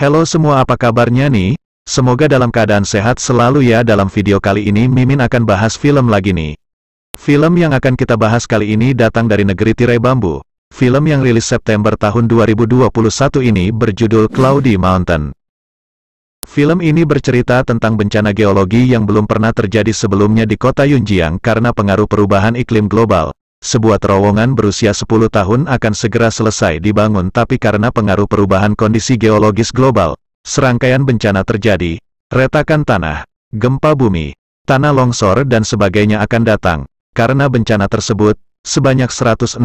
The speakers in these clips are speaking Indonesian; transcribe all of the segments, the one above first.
Halo semua, apa kabarnya nih? Semoga dalam keadaan sehat selalu ya. Dalam video kali ini Mimin akan bahas film lagi nih. Film yang akan kita bahas kali ini datang dari negeri tirai bambu. Film yang rilis September tahun 2021 ini berjudul Cloudy Mountain. Film ini bercerita tentang bencana geologi yang belum pernah terjadi sebelumnya di kota Yunjiang karena pengaruh perubahan iklim global. Sebuah terowongan berusia 10 tahun akan segera selesai dibangun, tapi karena pengaruh perubahan kondisi geologis global, serangkaian bencana terjadi, retakan tanah, gempa bumi, tanah longsor dan sebagainya akan datang. Karena bencana tersebut, sebanyak 160.000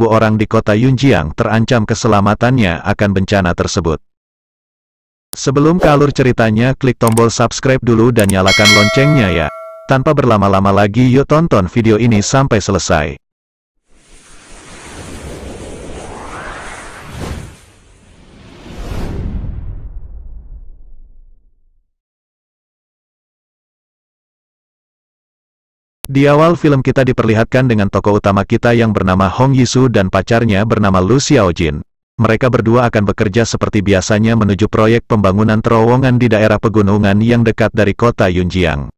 orang di kota Yunjiang terancam keselamatannya akan bencana tersebut. Sebelum ke alur ceritanya, klik tombol subscribe dulu dan nyalakan loncengnya ya. Tanpa berlama-lama lagi, yuk tonton video ini sampai selesai. Di awal film kita diperlihatkan dengan tokoh utama kita yang bernama Hong Yisu dan pacarnya bernama Lu Xiaojin. Mereka berdua akan bekerja seperti biasanya menuju proyek pembangunan terowongan di daerah pegunungan yang dekat dari kota Yunjiang.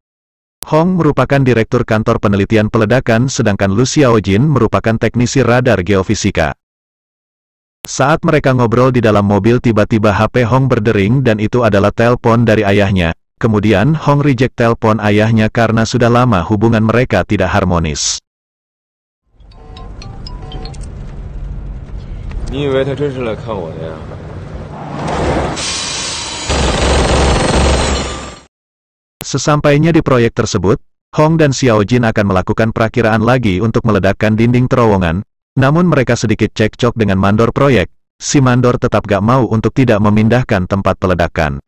Hong merupakan direktur kantor penelitian peledakan, sedangkan Lu Xiaojin merupakan teknisi radar geofisika. Saat mereka ngobrol di dalam mobil, tiba-tiba HP Hong berdering dan itu adalah telepon dari ayahnya. Kemudian Hong reject telepon ayahnya karena sudah lama hubungan mereka tidak harmonis. 你以为他真是来看我的呀？ Sesampainya di proyek tersebut, Hong dan Xiaojin akan melakukan perakiraan lagi untuk meledakkan dinding terowongan. Namun mereka sedikit cekcok dengan mandor proyek. Si mandor tetap gak mau untuk tidak memindahkan tempat peledakan.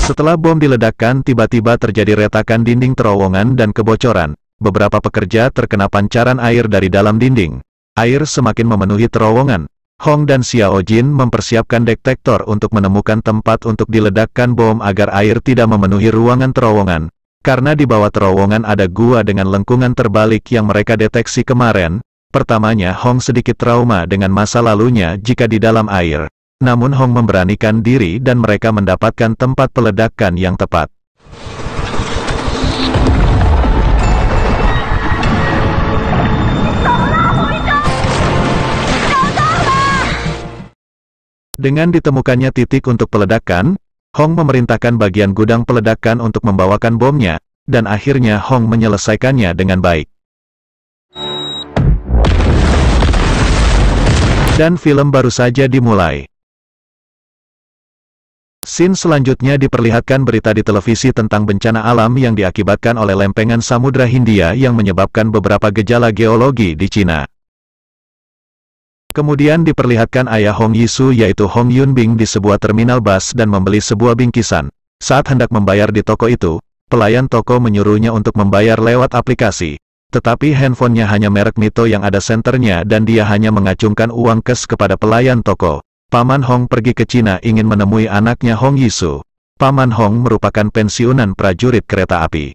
Setelah bom diledakkan, tiba-tiba terjadi retakan dinding terowongan dan kebocoran. Beberapa pekerja terkena pancaran air dari dalam dinding. Air semakin memenuhi terowongan. Hong dan Xiaojin mempersiapkan detektor untuk menemukan tempat untuk diledakkan bom agar air tidak memenuhi ruangan terowongan. Karena di bawah terowongan ada gua dengan lengkungan terbalik yang mereka deteksi kemarin. Pertamanya Hong sedikit trauma dengan masa lalunya jika di dalam air. Namun Hong memberanikan diri dan mereka mendapatkan tempat peledakan yang tepat. Dengan ditemukannya titik untuk peledakan, Hong memerintahkan bagian gudang peledakan untuk membawakan bomnya, dan akhirnya Hong menyelesaikannya dengan baik. Dan film baru saja dimulai. Scene selanjutnya diperlihatkan berita di televisi tentang bencana alam yang diakibatkan oleh lempengan Samudra Hindia yang menyebabkan beberapa gejala geologi di Cina. Kemudian diperlihatkan ayah Hong Yisu yaitu Hong Yunbing di sebuah terminal bus dan membeli sebuah bingkisan. Saat hendak membayar di toko itu, pelayan toko menyuruhnya untuk membayar lewat aplikasi. Tetapi handphonenya hanya merek Mito yang ada senternya dan dia hanya mengacungkan uang cash kepada pelayan toko. Paman Hong pergi ke Cina ingin menemui anaknya Hong Yisu. Paman Hong merupakan pensiunan prajurit kereta api.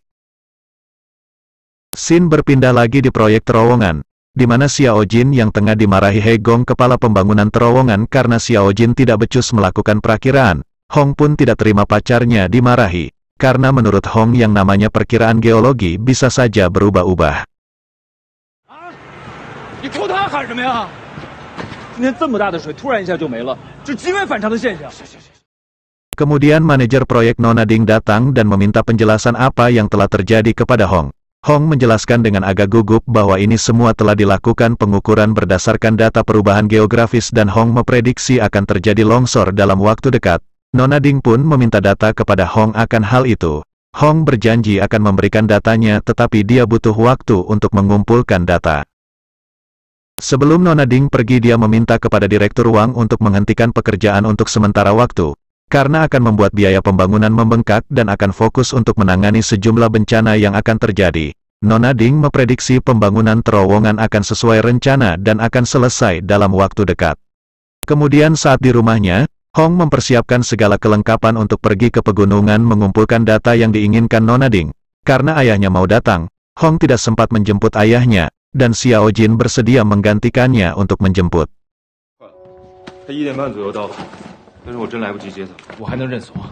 Scene berpindah lagi di proyek terowongan, di mana Xiaojin yang tengah dimarahi He Gong, kepala pembangunan terowongan, karena Xiaojin tidak becus melakukan perakiraan. Hong pun tidak terima pacarnya dimarahi, karena menurut Hong yang namanya perkiraan geologi bisa saja berubah-ubah. Kemudian manajer proyek Nona Ding datang dan meminta penjelasan apa yang telah terjadi kepada Hong. Hong menjelaskan dengan agak gugup bahwa ini semua telah dilakukan pengukuran berdasarkan data perubahan geografis dan Hong memprediksi akan terjadi longsor dalam waktu dekat. Nona Ding pun meminta data kepada Hong akan hal itu. Hong berjanji akan memberikan datanya, tetapi dia butuh waktu untuk mengumpulkan data. Sebelum Nona Ding pergi, dia meminta kepada direktur Wang untuk menghentikan pekerjaan untuk sementara waktu, karena akan membuat biaya pembangunan membengkak dan akan fokus untuk menangani sejumlah bencana yang akan terjadi. Nona Ding memprediksi pembangunan terowongan akan sesuai rencana dan akan selesai dalam waktu dekat. Kemudian saat di rumahnya, Hong mempersiapkan segala kelengkapan untuk pergi ke pegunungan mengumpulkan data yang diinginkan Nona Ding. Karena ayahnya mau datang, Hong tidak sempat menjemput ayahnya, dan Xiaojin bersedia menggantikannya untuk menjemput. 他1点半左右到，但是我真来不及接他。我还能认怂啊？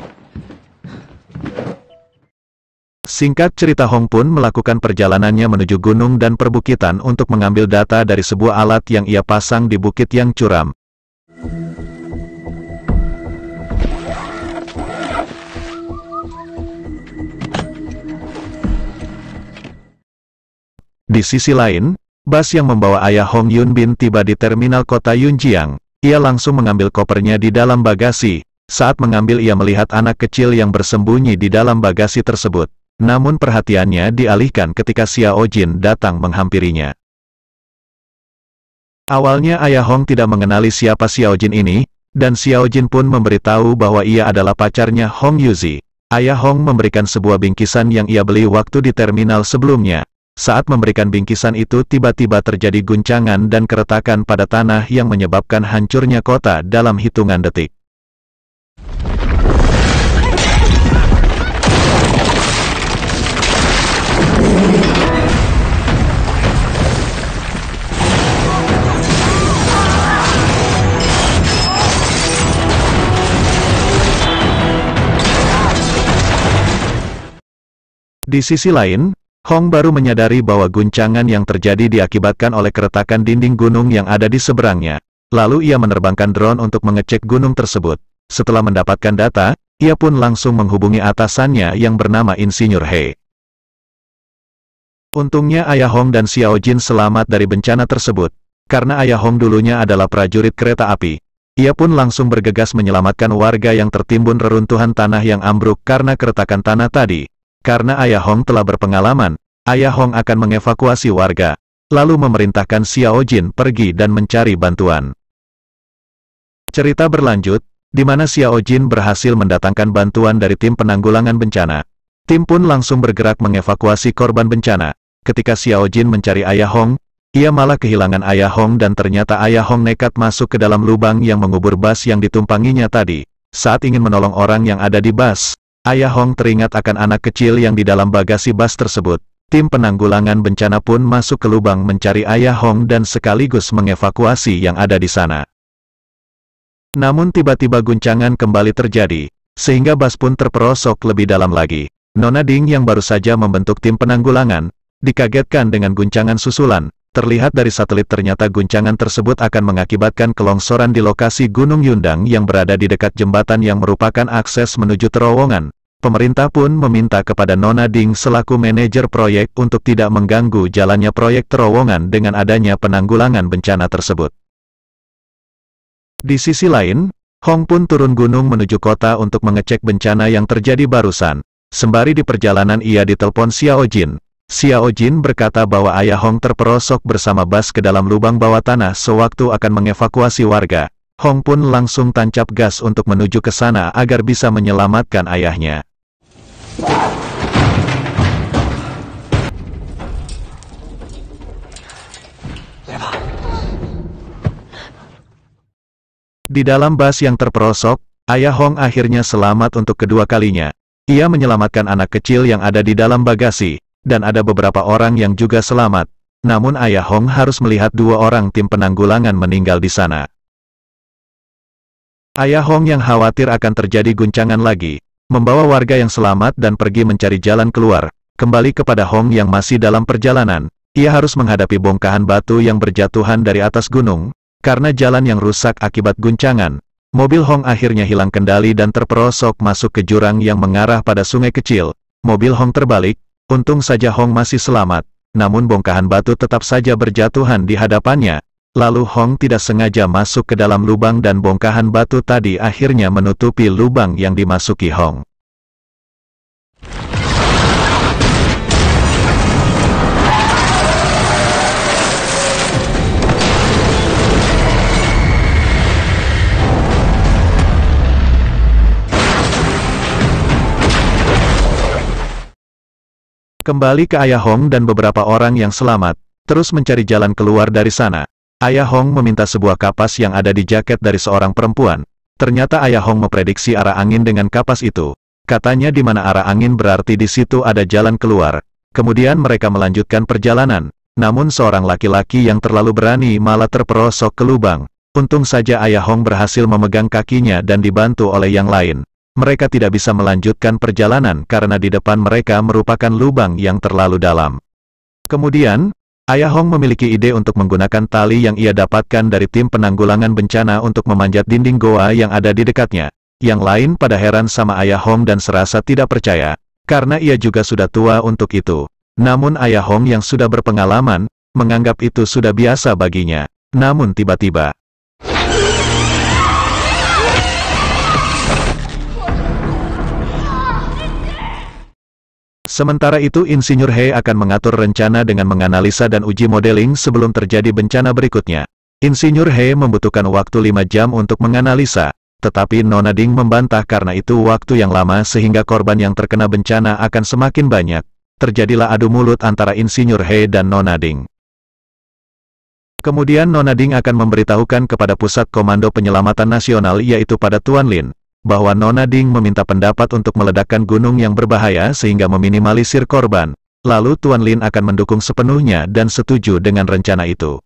Singkat cerita, Hong pun melakukan perjalanannya menuju gunung dan perbukitan untuk mengambil data dari sebuah alat yang ia pasang di bukit yang curam. Di sisi lain, bus yang membawa ayah Hong Yun Bin tiba di terminal kota Yunjiang. Ia langsung mengambil kopernya di dalam bagasi. Saat mengambil, ia melihat anak kecil yang bersembunyi di dalam bagasi tersebut. Namun perhatiannya dialihkan ketika Xiao Jin datang menghampirinya. Awalnya ayah Hong tidak mengenali siapa Xiao Jin ini, dan Xiao Jin pun memberitahu bahwa ia adalah pacarnya Hong Yuzi. Ayah Hong memberikan sebuah bingkisan yang ia beli waktu di terminal sebelumnya. Saat memberikan bingkisan itu, tiba-tiba terjadi guncangan dan keretakan pada tanah yang menyebabkan hancurnya kota dalam hitungan detik. Di sisi lain, Hong baru menyadari bahwa guncangan yang terjadi diakibatkan oleh keretakan dinding gunung yang ada di seberangnya. Lalu ia menerbangkan drone untuk mengecek gunung tersebut. Setelah mendapatkan data, ia pun langsung menghubungi atasannya yang bernama Insinyur He. Untungnya ayah Hong dan Xiao Jin selamat dari bencana tersebut. Karena ayah Hong dulunya adalah prajurit kereta api, ia pun langsung bergegas menyelamatkan warga yang tertimbun reruntuhan tanah yang ambruk karena keretakan tanah tadi. Karena ayah Hong telah berpengalaman, ayah Hong akan mengevakuasi warga, lalu memerintahkan Xiao Jin pergi dan mencari bantuan. Cerita berlanjut, di mana Xiao Jin berhasil mendatangkan bantuan dari tim penanggulangan bencana. Tim pun langsung bergerak mengevakuasi korban bencana. Ketika Xiao Jin mencari ayah Hong, ia malah kehilangan ayah Hong dan ternyata ayah Hong nekat masuk ke dalam lubang yang mengubur bus yang ditumpanginya tadi. Saat ingin menolong orang yang ada di bus, ayah Hong teringat akan anak kecil yang di dalam bagasi bus tersebut. Tim penanggulangan bencana pun masuk ke lubang mencari ayah Hong dan sekaligus mengevakuasi yang ada di sana. Namun tiba-tiba guncangan kembali terjadi, sehingga bus pun terperosok lebih dalam lagi. Nona Ding yang baru saja membentuk tim penanggulangan, dikagetkan dengan guncangan susulan. Terlihat dari satelit ternyata guncangan tersebut akan mengakibatkan kelongsoran di lokasi Gunung Yundang yang berada di dekat jembatan yang merupakan akses menuju terowongan. Pemerintah pun meminta kepada Nona Ding selaku manajer proyek untuk tidak mengganggu jalannya proyek terowongan dengan adanya penanggulangan bencana tersebut. Di sisi lain, Hong pun turun gunung menuju kota untuk mengecek bencana yang terjadi barusan. Sembari di perjalanan ia ditelepon Xiao Jin. Xiao Jin berkata bahwa ayah Hong terperosok bersama bus ke dalam lubang bawah tanah sewaktu akan mengevakuasi warga. Hong pun langsung tancap gas untuk menuju ke sana agar bisa menyelamatkan ayahnya. Di dalam bus yang terperosok, ayah Hong akhirnya selamat untuk kedua kalinya. Ia menyelamatkan anak kecil yang ada di dalam bagasi, dan ada beberapa orang yang juga selamat. Namun ayah Hong harus melihat dua orang tim penanggulangan meninggal di sana. Ayah Hong yang khawatir akan terjadi guncangan lagi, membawa warga yang selamat dan pergi mencari jalan keluar. Kembali kepada Hong yang masih dalam perjalanan, ia harus menghadapi bongkahan batu yang berjatuhan dari atas gunung. Karena jalan yang rusak akibat guncangan, mobil Hong akhirnya hilang kendali dan terperosok masuk ke jurang yang mengarah pada sungai kecil. Mobil Hong terbalik, untung saja Hong masih selamat, namun bongkahan batu tetap saja berjatuhan di hadapannya. Lalu Hong tidak sengaja masuk ke dalam lubang dan bongkahan batu tadi akhirnya menutupi lubang yang dimasuki Hong. Kembali ke ayah Hong dan beberapa orang yang selamat, terus mencari jalan keluar dari sana. Ayah Hong meminta sebuah kapas yang ada di jaket dari seorang perempuan. Ternyata ayah Hong memprediksi arah angin dengan kapas itu. Katanya di mana arah angin berarti di situ ada jalan keluar. Kemudian mereka melanjutkan perjalanan. Namun seorang laki-laki yang terlalu berani malah terperosok ke lubang. Untung saja Ayah Hong berhasil memegang kakinya dan dibantu oleh yang lain. Mereka tidak bisa melanjutkan perjalanan karena di depan mereka merupakan lubang yang terlalu dalam. Kemudian, Ayah Hong memiliki ide untuk menggunakan tali yang ia dapatkan dari tim penanggulangan bencana untuk memanjat dinding goa yang ada di dekatnya. Yang lain pada heran sama Ayah Hong dan serasa tidak percaya, karena ia juga sudah tua untuk itu. Namun Ayah Hong yang sudah berpengalaman, menganggap itu sudah biasa baginya. Namun tiba-tiba, sementara itu Insinyur He akan mengatur rencana dengan menganalisa dan uji modeling sebelum terjadi bencana berikutnya. Insinyur He membutuhkan waktu 5 jam untuk menganalisa, tetapi Nona Ding membantah karena itu waktu yang lama sehingga korban yang terkena bencana akan semakin banyak. Terjadilah adu mulut antara Insinyur He dan Nona Ding. Kemudian Nona Ding akan memberitahukan kepada Pusat Komando Penyelamatan Nasional yaitu pada Tuan Lin, bahwa Nona Ding meminta pendapat untuk meledakkan gunung yang berbahaya sehingga meminimalisir korban. Lalu Tuan Lin akan mendukung sepenuhnya dan setuju dengan rencana itu.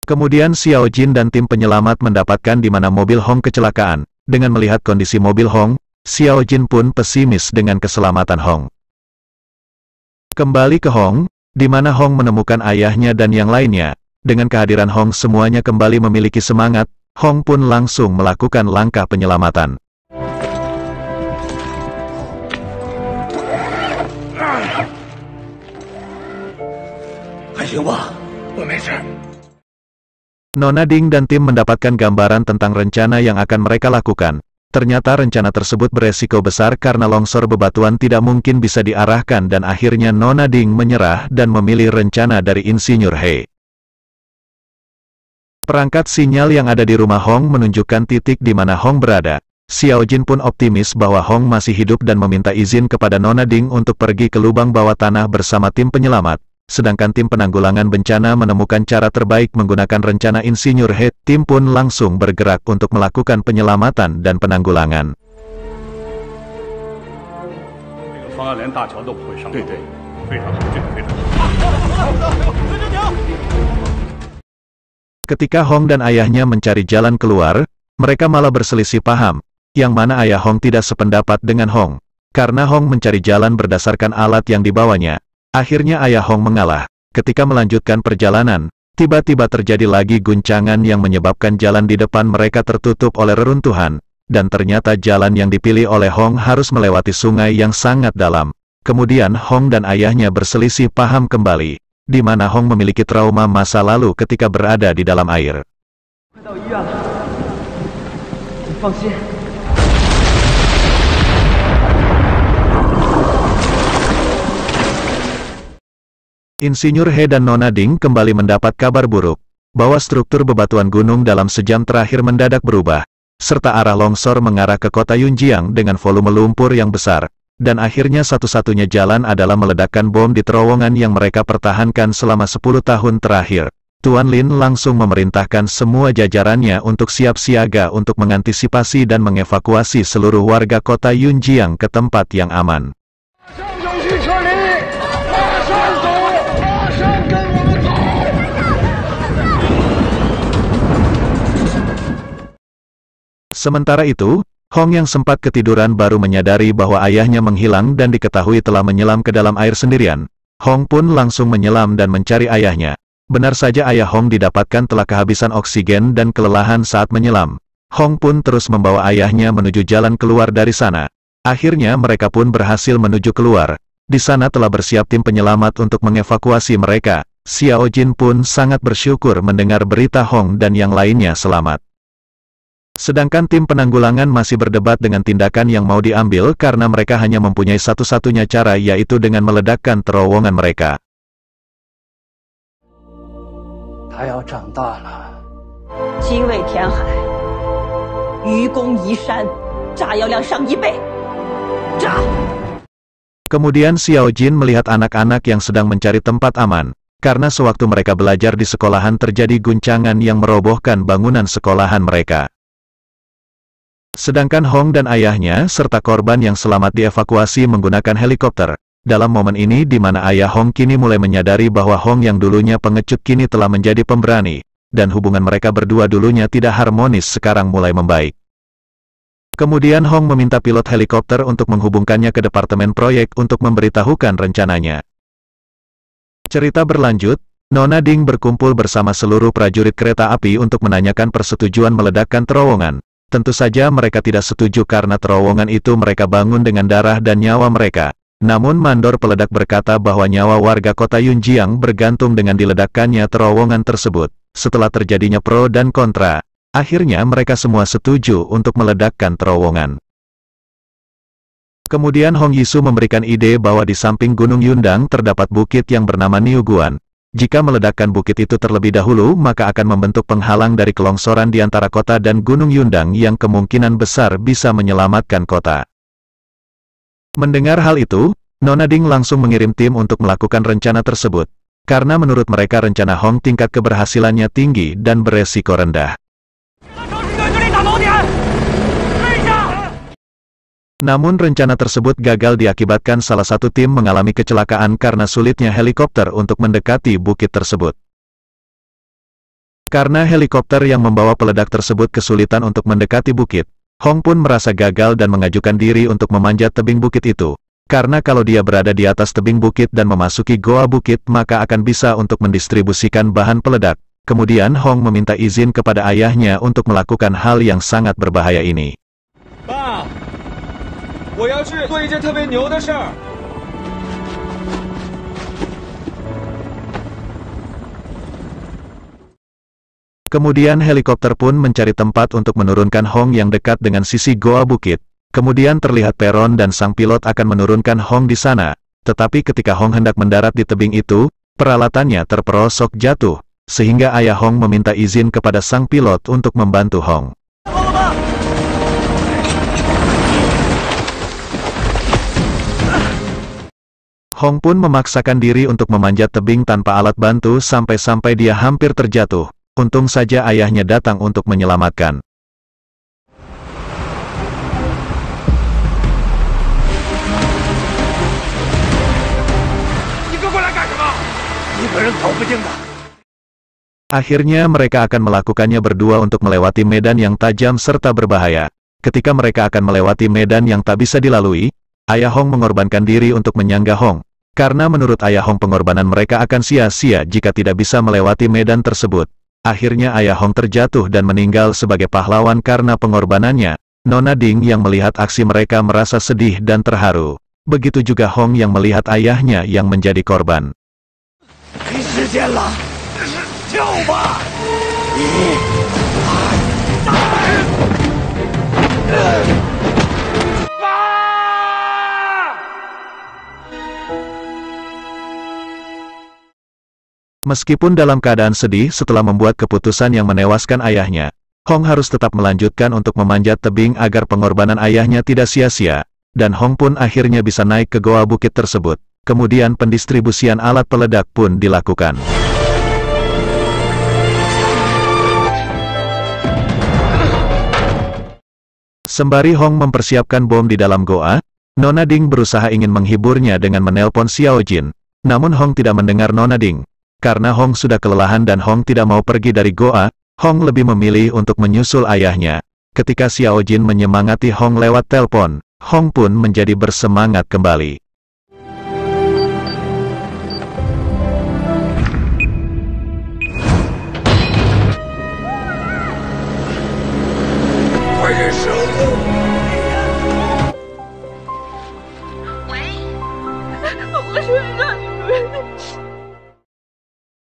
Kemudian Xiao Jin dan tim penyelamat mendapatkan di mana mobil Hong kecelakaan. Dengan melihat kondisi mobil Hong, Xiao Jin pun pesimis dengan keselamatan Hong. Kembali ke Hong, di mana Hong menemukan ayahnya dan yang lainnya. Dengan kehadiran Hong semuanya kembali memiliki semangat, Hong pun langsung melakukan langkah penyelamatan. Nona Ding dan tim mendapatkan gambaran tentang rencana yang akan mereka lakukan. Ternyata rencana tersebut beresiko besar karena longsor bebatuan tidak mungkin bisa diarahkan dan akhirnya Nona Ding menyerah dan memilih rencana dari Insinyur He. Perangkat sinyal yang ada di rumah Hong menunjukkan titik di mana Hong berada. Xiao Jin pun optimis bahwa Hong masih hidup dan meminta izin kepada Nona Ding untuk pergi ke lubang bawah tanah bersama tim penyelamat. Sedangkan tim penanggulangan bencana menemukan cara terbaik menggunakan rencana Insinyur He, tim pun langsung bergerak untuk melakukan penyelamatan dan penanggulangan. Ketika Hong dan ayahnya mencari jalan keluar, mereka malah berselisih paham, yang mana Ayah Hong tidak sependapat dengan Hong. Karena Hong mencari jalan berdasarkan alat yang dibawanya. Akhirnya Ayah Hong mengalah. Ketika melanjutkan perjalanan, tiba-tiba terjadi lagi guncangan yang menyebabkan jalan di depan mereka tertutup oleh reruntuhan, dan ternyata jalan yang dipilih oleh Hong harus melewati sungai yang sangat dalam. Kemudian Hong dan ayahnya berselisih paham kembali, di mana Hong memiliki trauma masa lalu ketika berada di dalam air. Insinyur He dan Nona Ding kembali mendapat kabar buruk, bahwa struktur bebatuan gunung dalam sejam terakhir mendadak berubah, serta arah longsor mengarah ke kota Yunjiang dengan volume lumpur yang besar, dan akhirnya satu-satunya jalan adalah meledakkan bom di terowongan yang mereka pertahankan selama 10 tahun terakhir. Tuan Lin langsung memerintahkan semua jajarannya untuk siap siaga untuk mengantisipasi dan mengevakuasi seluruh warga kota Yunjiang ke tempat yang aman. Sementara itu, Hong yang sempat ketiduran baru menyadari bahwa ayahnya menghilang dan diketahui telah menyelam ke dalam air sendirian. Hong pun langsung menyelam dan mencari ayahnya. Benar saja Ayah Hong didapatkan telah kehabisan oksigen dan kelelahan saat menyelam. Hong pun terus membawa ayahnya menuju jalan keluar dari sana. Akhirnya mereka pun berhasil menuju keluar. Di sana telah bersiap tim penyelamat untuk mengevakuasi mereka. Xiao Jin pun sangat bersyukur mendengar berita Hong dan yang lainnya selamat. Sedangkan tim penanggulangan masih berdebat dengan tindakan yang mau diambil karena mereka hanya mempunyai satu-satunya cara yaitu dengan meledakkan terowongan mereka. Kemudian Xiao Jin melihat anak-anak yang sedang mencari tempat aman, karena sewaktu mereka belajar di sekolahan terjadi guncangan yang merobohkan bangunan sekolahan mereka. Sedangkan Hong dan ayahnya serta korban yang selamat dievakuasi menggunakan helikopter. Dalam momen ini di mana ayah Hong kini mulai menyadari bahwa Hong yang dulunya pengecut kini telah menjadi pemberani, dan hubungan mereka berdua dulunya tidak harmonis sekarang mulai membaik. Kemudian Hong meminta pilot helikopter untuk menghubungkannya ke departemen proyek untuk memberitahukan rencananya. Cerita berlanjut, Nona Ding berkumpul bersama seluruh prajurit kereta api untuk menanyakan persetujuan meledakkan terowongan. Tentu saja mereka tidak setuju karena terowongan itu mereka bangun dengan darah dan nyawa mereka. Namun mandor peledak berkata bahwa nyawa warga kota Yunjiang bergantung dengan diledakkannya terowongan tersebut. Setelah terjadinya pro dan kontra, akhirnya mereka semua setuju untuk meledakkan terowongan. Kemudian Hong Yisu memberikan ide bahwa di samping Gunung Yundang terdapat bukit yang bernama Niuguan. Jika meledakkan bukit itu terlebih dahulu maka akan membentuk penghalang dari kelongsoran di antara kota dan Gunung Yundang yang kemungkinan besar bisa menyelamatkan kota. Mendengar hal itu, Nona Ding langsung mengirim tim untuk melakukan rencana tersebut, karena menurut mereka rencana Hong tingkat keberhasilannya tinggi dan beresiko rendah. Namun rencana tersebut gagal diakibatkan salah satu tim mengalami kecelakaan karena sulitnya helikopter untuk mendekati bukit tersebut. Karena helikopter yang membawa peledak tersebut kesulitan untuk mendekati bukit, Hong pun merasa gagal dan mengajukan diri untuk memanjat tebing bukit itu. Karena kalau dia berada di atas tebing bukit dan memasuki goa bukit maka akan bisa untuk mendistribusikan bahan peledak. Kemudian Hong meminta izin kepada ayahnya untuk melakukan hal yang sangat berbahaya ini. Pa, 我要去做一件特别牛的事儿。 Kemudian helikopter pun mencari tempat untuk menurunkan Hong yang dekat dengan sisi goa bukit. Kemudian terlihat peron dan sang pilot akan menurunkan Hong di sana. Tetapi ketika Hong hendak mendarat di tebing itu, peralatannya terperosok jatuh, sehingga ayah Hong meminta izin kepada sang pilot untuk membantu Hong. Hong pun memaksakan diri untuk memanjat tebing tanpa alat bantu sampai-sampai dia hampir terjatuh. Untung saja ayahnya datang untuk menyelamatkan. Akhirnya mereka akan melakukannya berdua untuk melewati medan yang tajam serta berbahaya. Ketika mereka akan melewati medan yang tak bisa dilalui, ayah Hong mengorbankan diri untuk menyangga Hong. Karena menurut ayah Hong pengorbanan mereka akan sia-sia jika tidak bisa melewati medan tersebut. Akhirnya ayah Hong terjatuh dan meninggal sebagai pahlawan karena pengorbanannya. Nona Ding yang melihat aksi mereka merasa sedih dan terharu. Begitu juga Hong yang melihat ayahnya yang menjadi korban. Meskipun dalam keadaan sedih setelah membuat keputusan yang menewaskan ayahnya, Hong harus tetap melanjutkan untuk memanjat tebing agar pengorbanan ayahnya tidak sia-sia, dan Hong pun akhirnya bisa naik ke goa bukit tersebut. Kemudian pendistribusian alat peledak pun dilakukan. Sembari Hong mempersiapkan bom di dalam goa, Nona Ding berusaha ingin menghiburnya dengan menelpon Xiao Jin. Namun Hong tidak mendengar Nona Ding. Karena Hong sudah kelelahan dan Hong tidak mau pergi dari goa, Hong lebih memilih untuk menyusul ayahnya. Ketika Xiao Jin menyemangati Hong lewat telepon, Hong pun menjadi bersemangat kembali.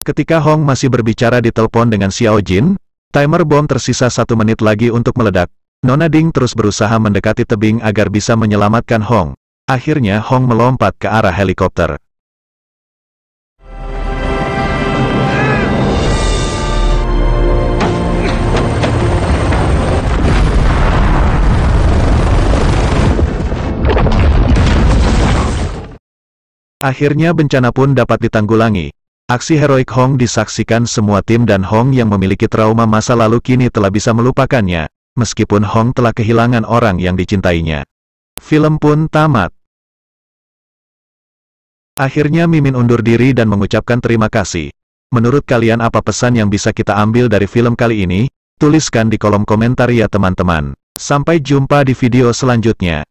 Ketika Hong masih berbicara di telepon dengan Xiao Jin, timer bom tersisa 1 menit lagi untuk meledak. Nona Ding terus berusaha mendekati tebing agar bisa menyelamatkan Hong. Akhirnya Hong melompat ke arah helikopter. Akhirnya bencana pun dapat ditanggulangi. Aksi heroik Hong disaksikan semua tim dan Hong yang memiliki trauma masa lalu kini telah bisa melupakannya, meskipun Hong telah kehilangan orang yang dicintainya. Film pun tamat. Akhirnya Mimin undur diri dan mengucapkan terima kasih. Menurut kalian apa pesan yang bisa kita ambil dari film kali ini? Tuliskan di kolom komentar ya teman-teman. Sampai jumpa di video selanjutnya.